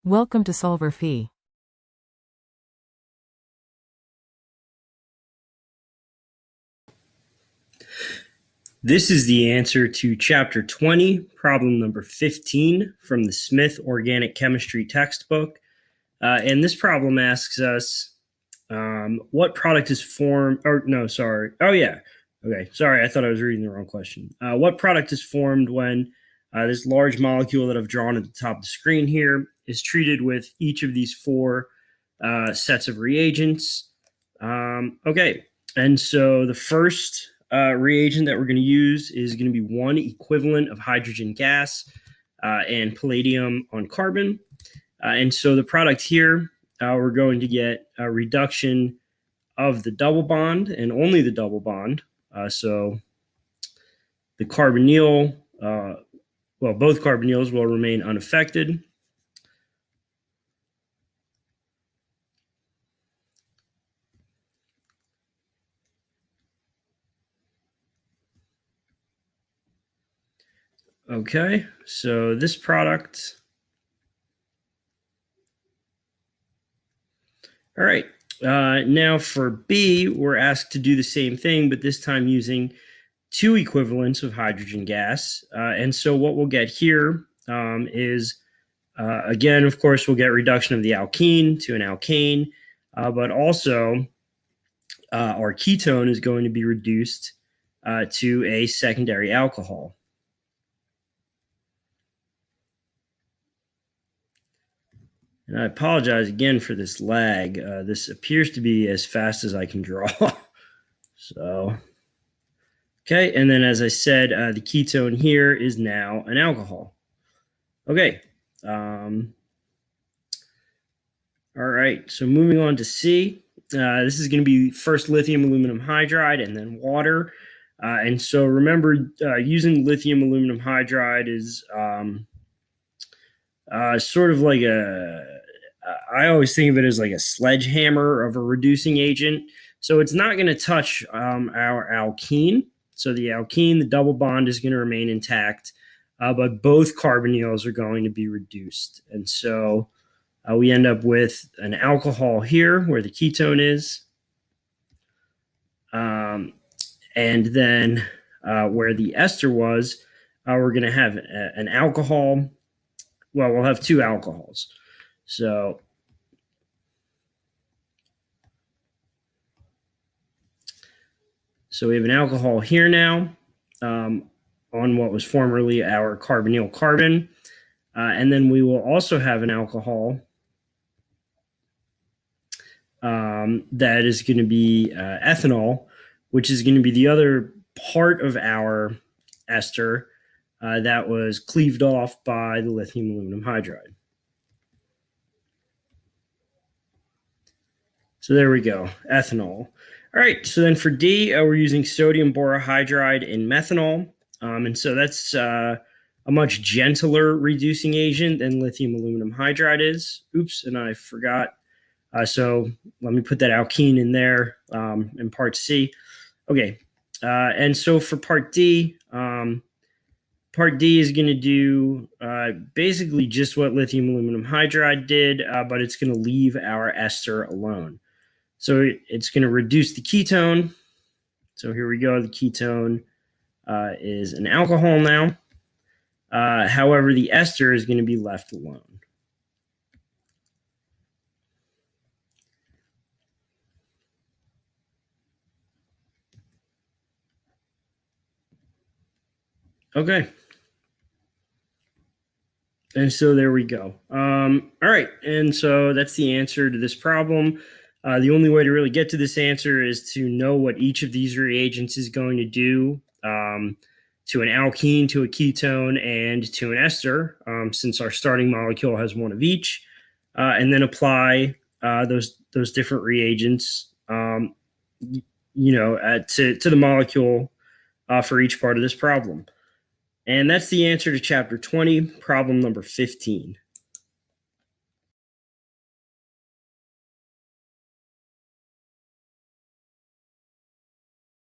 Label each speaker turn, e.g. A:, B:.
A: Welcome to solverfy.
B: This is the answer to Chapter 20, problem number 15 from the Smith Organic Chemistry textbook. And this problem asks us, what product is formed, or no, sorry. Oh, yeah. Okay, sorry, I thought I was reading the wrong question. What product is formed when this large molecule that I've drawn at the top of the screen here is treated with each of these four sets of reagents? Okay, and so the first reagent that we're going to use is going to be one equivalent of hydrogen gas and palladium on carbon. And so the product here, we're going to get a reduction of the double bond and only the double bond. So the carbonyl, both carbonyls will remain unaffected. Okay, so this product. All right, now for B, we're asked to do the same thing, but this time using two equivalents of hydrogen gas. And so what we'll get here is, again, of course, we'll get reduction of the alkene to an alkane, but also our ketone is going to be reduced to a secondary alcohol. And I apologize again for this lag. This appears to be as fast as I can draw. So, okay, and then as I said, the ketone here is now an alcohol. Okay. All right, so moving on to C. This is going to be first lithium aluminum hydride and then water. And so remember, using lithium aluminum hydride is sort of like I always think of it as like a sledgehammer of a reducing agent. So it's not going to touch our alkene. So the alkene, the double bond is going to remain intact, but both carbonyls are going to be reduced. And so we end up with an alcohol here where the ketone is. And then where the ester was, we're going to have an alcohol. Well, we'll have two alcohols. So we have an alcohol here now on what was formerly our carbonyl carbon. And then we will also have an alcohol that is going to be ethanol, which is going to be the other part of our ester that was cleaved off by the lithium aluminum hydride. So there we go, ethanol. All right, so then for D, we're using sodium borohydride and methanol. And so that's a much gentler reducing agent than lithium aluminum hydride is. Oops, and I forgot. So let me put that alkene in there in part C. Okay, and so for part D is going to do basically just what lithium aluminum hydride did, but it's going to leave our ester alone. So it's going to reduce the ketone. So here we go. The ketone is an alcohol now. However, the ester is going to be left alone. Okay. And so there we go. All right. And so that's the answer to this problem. The only way to really get to this answer is to know what each of these reagents is going to do to an alkene, to a ketone, and to an ester, since our starting molecule has one of each, and then apply those different reagents, to the molecule for each part of this problem. And that's the answer to Chapter 20, problem number 15.